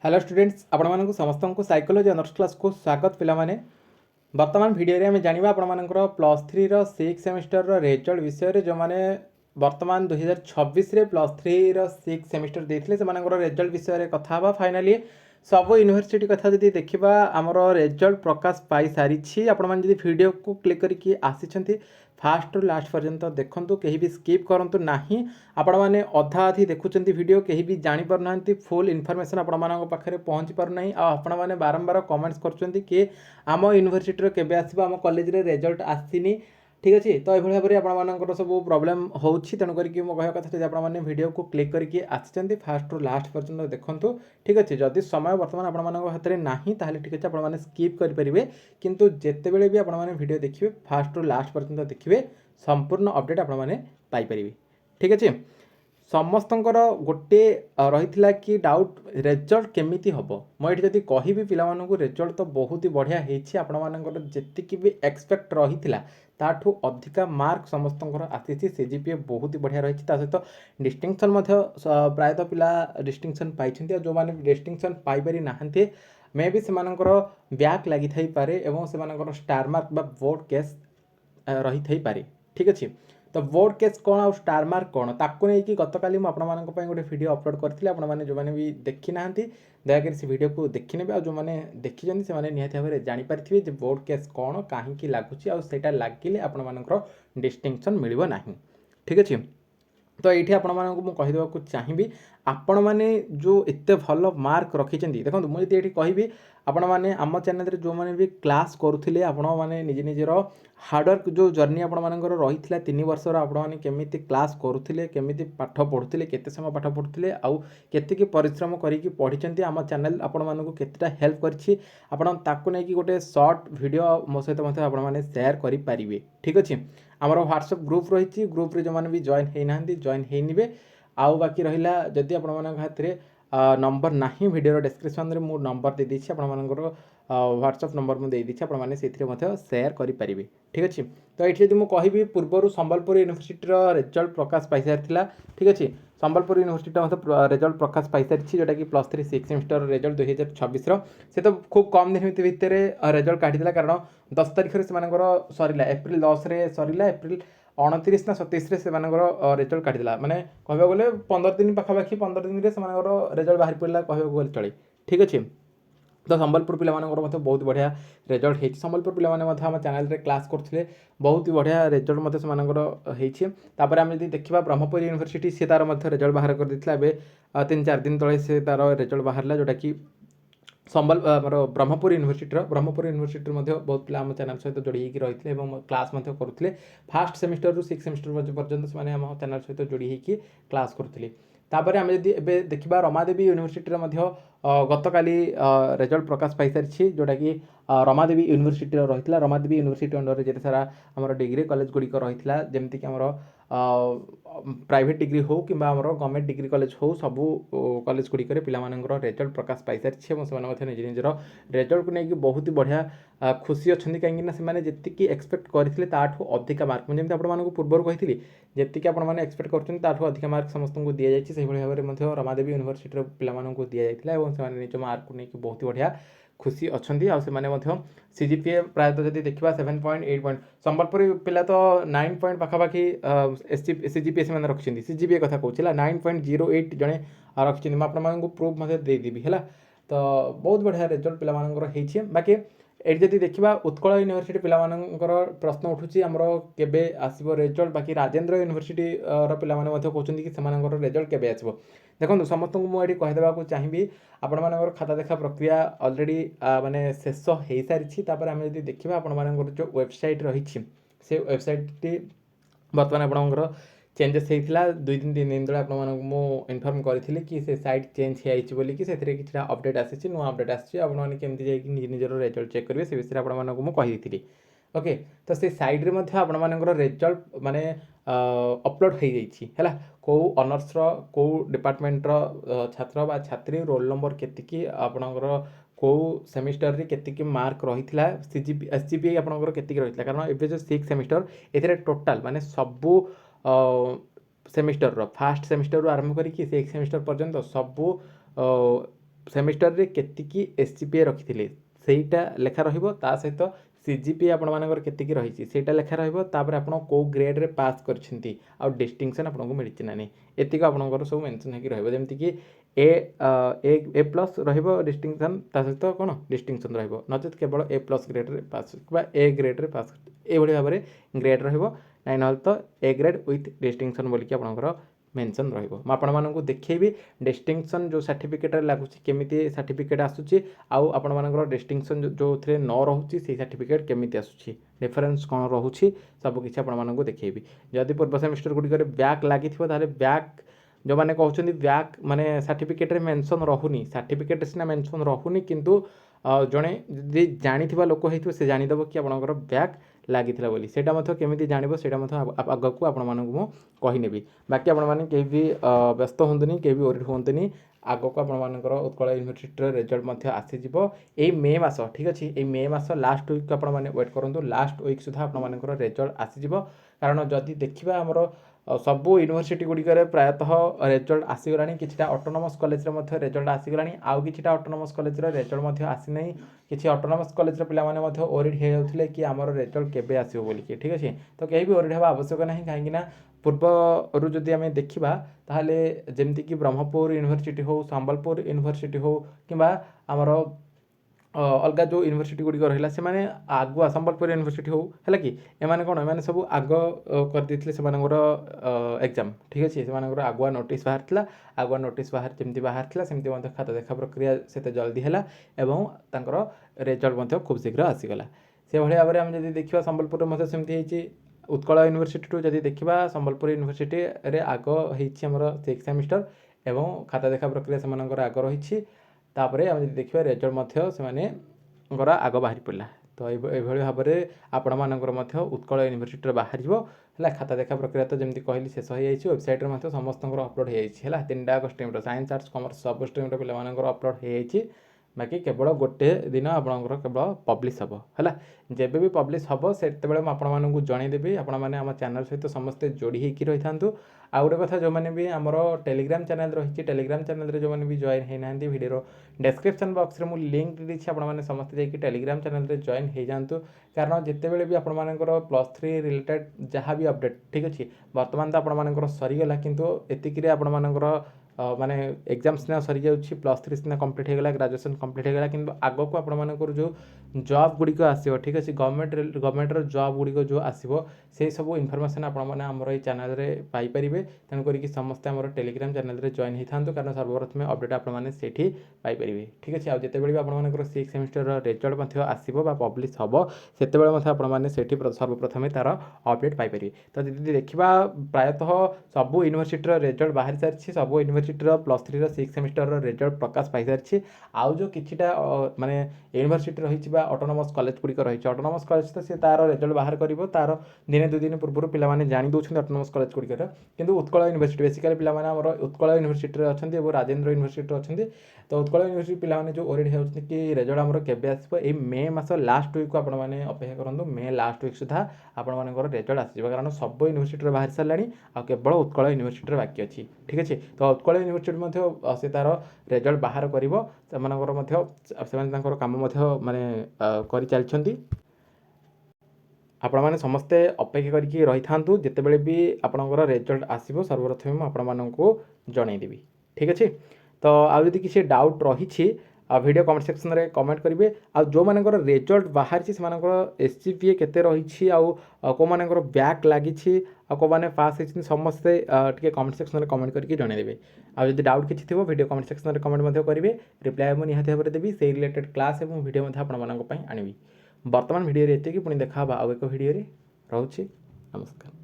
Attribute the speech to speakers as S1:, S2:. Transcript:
S1: Hello students आपण मानक समस्त को साइकोलॉजी ऑनर्स क्लास को स्वागत पिला माने वर्तमान वीडियो रे हमें जानिबा आपण मानकर +3 रो 6 सेमेस्टर रो रिजल्ट विषय रे जो माने वर्तमान 2026 रे +3 रो 6 सेमेस्टर देथिले से मानकर रिजल्ट विषय रे कथा बा फाइनली सब यूनिवर्सिटी कथा जदि देखिबा हमर रिजल्ट प्रकाश पाई सारी आपण मान जदि वीडियो को क्लिक करके आसी फास्ट रु लास्ट पर्यंत देखंतु कहीं भी स्किप करंतु नाही आपण माने अधा अधि देखुचंती वीडियो कहीं भी जानि पर नांती फुल इन्फॉर्मेशन आपण मानक पाखरे पहुंची पर नाही आ आपण माने बारंबार कमेंट्स करचंती कि आम यूनिवर्सिटी केबे आसीबा आम कॉलेज रे रिजल्ट आसीनी ठीक अच्छे तो ये भाव में आपर सब प्रोब्लेम होची तेणु करके मो कह कथा जब आपने वीडियो को क्लिक करके आसी फास्ट रु लास्ट पर्यंत देखंतु ठीक अच्छे जदि समय बर्तमान आपण हाथ में ना ताहले ठीक अच्छे आपने स्किप करेंगे किंतु जितेबले भी आपने वीडियो देखिए फास्ट रु लास्ट पर्यंत देखिए संपूर्ण अपडेट आपने पाइपर ठीक अच्छे समस्तंकर गोटे रही कि डाउट रिजल्ट केमिति हम मुझे जदि कहि पिलामानंकु रिजल्ट तो बहुत ही बढ़िया होती आपण मानकर जी भी एक्सपेक्ट रही ताठू अधिका मार्क समस्तंकर आसी सीजीपीए बहुत ही बढ़िया रही सहित डिस्टिंक्शन प्रायतः पिला डिस्टिंक्शन पाई जो मैंने डिस्टिंक्शन पाइपारि नाहंती मे भी से बैक लगी थाई पारे एवं से स्टार मार्क बा बोर्ड केस रही थाई पारे ठीक अच्छे तो बोर्ड केस कौन आ स्टार मार्क कौन ताकू नहीं गतकाली मुझे गोटे वीडियो अपलोड करती आपने जो मैंने भी देखी ना दयाकोरी से वीडियो को देखी ने जो मैंने देखी से निहत भाव में जानीपारे जे बोर्ड केस कौन कहीं लगुच आईटा लगिले आपर डिस्टिंक्शन मिल ना ठीक अच्छे तो ये आपको चाहिए आपण मैंने जो एत भल मार्क रखी देखो मुझे ये कहि आपण मैंने आम चैनल जो मैंने भी क्लास करुले आपण मैंने निज निजर हार्डवर्क जो जर्नी आपण मानकर रही 3 वर्षर आपण मैंने केमी क्लास करुले केमी पाठ पढ़ुले केते समय पाठ पढ़ुले आउ केतिकी परिश्रम करके पढ़ी आम चैनल आपण मानक केतेटा हेल्प करछि आपण ताकू नहीं गोटे शॉर्ट वीडियो मो सहित आपण मैंने शेयर करें ठीक अच्छे आमर व्हाट्सएप ग्रुप रही ग्रुप रे जो मैंने भी जॉइन होना जॉइन होने आउ बाकी रहा जदि आपण हाथ में नंबर ना वीडियो डिस्क्रिप्शन में मुझे नंबर दे देछि आपण मानकर व्हाट्सएप नंबर मुझे दे देछि आपण माने सेथिरे शेयर करें ठीक अच्छे तो ये जब मुझे कहि पूर्वर संबलपुर यूनिवर्सिटी रिजल्ट प्रकाश पाई सारी ठीक अच्छे संबलपुर यूनिवर्सिटी रिजल्ट प्रकाश पाई सारी जोटा कि +3 6 सेमेस्टर रिजल्ट 2026 से तो खूब कम दिन भितर रिजल्ट काढ़ी कारण 10 तारिख से सरला एप्रिल 10 सरला एप्रिल 29 ना 27 से रिजल्ट काढ़ीला माने कहबा गले 15 दिन पाखापाखि 15 दिन से रिजल्ट बाहर पड़ा कहबा गले चले ठीक अच्छे तो संबलपुर पिला बहुत बढ़िया रिजल्ट होती संबलपुर पिला आम चैनल रे क्लास करते बहुत ही बढ़िया रिजल्ट से आम जब देखा ब्रह्मपुर यूनिवर्सिटी सी तार रिजल्ट बाहर कर देता 3-4 दिन तले से तार रिजल्ट बाहर जोटा कि ब्रह्मपुर यूनिवर्सिटी बहुत पिला आम चैनल सहित जोड़ी रही क्लास करुले फास्ट सेमिस्टर रु 6 सेमिस्टर पर्यंत से आम चैनल सहित जोड़ी क्लास करुले तापर आम जब देखा रमादेवी यूनिवर्सिटी गतकाली रिजल्ट प्रकाश पाई सारी जोटा कि रमादेवी यूनिवर्सिटी रही रमादेवी यूनिवर्सिटी अंडर जिते सारा आम डिग्री कॉलेज गुड़िक रही जमीक आम प्राइवेट डिग्री हो कि गवर्नमेंट डिग्री कॉलेज हो सबू कॉलेज गुड़िक पिलाମାନଙ୍କର रिजल्ट प्रकाश पाई सारी निज निजर रिजल्ट को लेकिन बहुत ही बढ़िया खुशी अच्छा कहीं जी एक्सपेक्ट करते अधिका मार्क मुझे आपको पूर्व कही जी आपने एक्सपेक्ट कर अधिक मार्क समस्त को दि जाए भाव में रमादेवी यूनिवर्सिटी पिलाମାନଙ୍କୁ दिया जाता निज मार्क को लेकिन बहुत ही बढ़िया खुशी अच्छा आने सीजीपीए प्रायतः जब देखा 7.8 पॉइंट संबलपुर पिला तो 9 पॉइंट पाखापाखि सीजीपीए से रखिंट सीजीपीए कथा कहूँ 9.08 जड़े रखिंट मुझे प्रूफ देदेवी है तो बहुत बढ़िया रिजल्ट पिला बाकी ये जब देखा उत्कल यूनिवर्सिटी पिलाମାନଙ୍କର प्रश्न उठूँ आमर केबे आसो रिजल्ट बाकी राजेन्द्र यूनिवर्सिटी पिला कहते कि से रिजल्ट केबे आसो देखो समस्त को मुझे कहीदेवाक चाहिए आपण मानकर खाता देखा प्रक्रिया अलरेडी माने शेष हो सारी आम जब देखा आपण जो वेबसाइट रही से वेबसाइट बर्तमान आपंकर चेंजेस होता 2-3 दिन तले आपको इनफर्म करी कि से साइट चेंज होगी कि किसी अपडेट आसी नुआ अपडेट आसमें केमती जाइए निजर रिजल्ट चेक करेंगे से विषय आपको मुझे कही ओके तो से साइड रे आपंकर रिजल्ट माने अपलोड हो जाइए कौ ऑनर्स कौ डिपार्टमेंट छात्र बा छात्री रोल नंबर केतिकी आपणकर कौ सेमिस्टर रे केतिकी मार्क रही सीजीपी एसजीपीए आपणकर केतिकी रही कारण एबे जो 6 सेमिस्टर ए टोटाल माने सबू सेमिस्टर फास्ट सेमिस्टर आरंभ करी 6 सेमिस्टर पर्यंत सबू सेमिस्टर केतिकी एसजीपीए रखिथिले सेटा लेखा रहिबो ता सहित सीजीपीए आपनमानकर केतिकी रहिछि सेटा लेखा रहिबो तापर आपण को ग्रेड रे पास करछिंती आ डिस्टिंक्शन आपनको मिलिछि ना नै एतिक आपनकर सब मेंशन हेकि रहिबो जेमति कि ए प्लस रहिबो डिस्टिंक्शन ता सहित कोन डिस्टिंक्शन रहिबो नचेत केवल ए प्लस ग्रेड रे पास बा ए ग्रेड रे पास ए भली भाबरे ग्रेड रहिबो नाइ नहल तो ए ग्रेड विथ डिस्टिंक्शन बोली कि आपनकर मेंशन रहिबो म आपण मानकु देखैबी डिस्टिंक्शन जो सर्टिफिकेट रे लागुछि केमिति सर्टिफिकेट आसुछि आउ आपण मानकर डिस्टिंक्शन जो थरे न रहउछि से सर्टिफिकेट केमिति आसुछि डिफरेंस कोन रहउछि सब किछि आपण मानकु देखैबी जदि पूर्व सेमेस्टर गुडी करे बैक लागिथिबो ताले बैक जो माने कहउछन्ती बैक माने सर्टिफिकेट रे मेंशन रहुनी सर्टिफिकेट सिना मेंशन रहुनी किंतु जणे जदि जानिथिबा लोक हेतु से जानिदबो कि आपणकर बैक लागिथिला बोली सेटा मथो केमिति जानिबो सेटा मथो आगकु आपण मानकु मो कहि नेबी बाकी आपण माने केहि भी व्यस्त होंतनी केहि भी ओरिड होंतनी आगकु आपण मानकर उत्कल यूनिवर्सिटी रिजल्ट मथो आसी जिवो ए मे मास ठीक अछि ए मे मास लास्ट वीक आपण माने वेट करंतु लास्ट वीक सुधा आपण मानकर रिजल्ट आसी जिवो कारण जदि देखिबा हमरो सबू यूनिवर्सिटी गुड़िकर प्रायतः रिजल्ट आसीगला कि ऑटोनोमस कॉलेज रिजल्ट आसीगला आउ कि ऑटोनोमस कॉलेज रिजल्ट आसी ना कि ऑटोनोमस कॉलेज पिला माने ओरिड हो जाते कि आमर रिजल्ट केबे आसीबो बोली कि ठीक अच्छे तो कहीं भी ओरिड हवा आवश्यक ना कहीं पूर्व जदि आम देखा ताहले जेमती कि ब्रह्मपुर यूनिवर्सिटी हो संबलपुर यूनिवर्सिटी हो कि आमर अलग जो यूनिवर्सिटी गुड़िक रहा से मैंने आगुआ संबलपुर यूनिवर्सिटी हो है कि एमाने कौन एमाने सब आग करदे से एग्जाम ठीक अच्छे से आगुआ नोटिस बाहर आगुआ नोटिस बाहर जमी बाहर सेमती खाता देखा प्रक्रिया से जल्दी है एवं रिजल्ट खूब शीघ्र आसीगला से भाई भाव में आम जब देखा संबलपुर सेमती उत्कल यूनिवर्सिटी जब देखा संबलपुर यूनिवर्सिटी रे आग होमर 6 सेमिस्टर एवं खाता देखा प्रक्रिया से आग रही तापरे आम देखा रिजल्ट से आग बाहरी पड़ा तो ये भाव में आपण मानकर उत्कल यूनिवर्सिटी बाहर है खाता देखा प्रक्रिया तो जमी कहली शेष हो वेबसाइट में समस्त अपलोड हो जाए 3टा स्ट्रीम साइंस आर्ट्स कॉमर्स सब स्ट्रीम पे अपलोड हो बाकी केवल गोटे दिन आपंकर केवल पब्लिश हम है जब भी पब्लिश हम से आपको जनईदेवी आपण मैंने आम चैनल सहित समस्ते जोड़ी होकर रही था आउ गोटे कथा जो मैंने भी आमर टेलीग्राम चैनल रही टेलीग्राम चैनल जो मैंने भी जॉइन होना वीडियो डिस्क्रिप्शन बॉक्स में मुझे लिंक दे देती आपने समस्ते जाकि टेलीग्राम चैनल में जॉइन हो जातु कारण जितेबाला भी आपर +3 रिलेटेड जहाँ भी अपडेट ठीक अच्छे बर्तमान तो आपर सरीगला किंतु एतिक आपर माने एग्जाम सीना सरी जाऊँगी +3 सीना कंप्लीट होगा ग्रेजुएशन कंप्लीट होगा कि आग को आपर जो जॉब गुड़िक आसो ठीक अच्छे गवर्नमेंट जॉब गुड़िक जो आसो से सब इनफॉरमेशन आपने आमर ये चैनल में पाइपर तेणुक समस्ते आम टेलीग्राम चैनल में जॉइन होता कारण सर्वप्रथम अपडेट आपने से पाइपर ठीक अच्छे आते भी आपर 6 सेमिस्टर रिजल्ट आसो पब्लिश हम से आपने सर्वप्रथम तार अपडेट पाइपर तो जब देखा प्रायतः सबू यूनिवर्सिटी रिजल्ट बाहरी सारी सब यूनिवर्सिटी +3 6 सेमिस्टर रिजल्ट प्रकाश पाई सारी आउ जो किछिटा माने यूनिवर्सिटी रही ऑटोनोमस कॉलेज गुड़िक रही ऑटोनोमस कॉलेज तो सी तार रिजल्ट बाहर कर तार दिने 2 दिन पूर्व पे जानी दौरान ऑटोनोमस कॉलेज गुड़िकर किंतु उत्कल यूनिवर्सिटी बेसिकली पे उत्कल यूनिवर्सिटी अच्छा और राजेंद्र यूनिवर्सिटी अच्छा तो उत्कल यूनिवर्सिटी पे जो ओरिड होती कि रिजल्ट आमर केबे आसो ये मे मास लास्ट वीक को आपने अपेक्षा करूँ मे लास्ट वीक सुधा आपर रिजल्ट आसो कारण सब यूनिवर्सिटी बाहर सारा आ केवल उत्कल यूनिवर्सिटी बाकी अच्छी ठीक अच्छे तो उत्कल यूनिवर्सिटी से तार रिजल्ट बाहर कर काम माने कर चलती आपण मैंने समस्ते अपेक्षा करके रही था जितेबाला भी आपंकर रिजल्ट आसो सर्वप्रथम आपको जनईदेवी ठीक अच्छे तो आउ जदि किसी डाउट रही वीडियो कमेंट सेक्शन में कमेंट करेंगे आ जो मानकर रिजल्ट बाहर एसजीपीए केते रही कौ मानकर बैक लगी कौ मैंने पास होती समस्ते टे कमेंट सेक्शन में कमेंट करके जनईदेवे आ जदि डाउट किसी थी वीडियो कमेंट सेक्शन में कमेंट करेंगे रिप्लाई मुझे निहाती भाव में देवी से रिलेटेड क्लास और वीडियो आनी बर्तमान वीडियो ये पुणी देखा आउ एक वीडियो रोचे नमस्कार।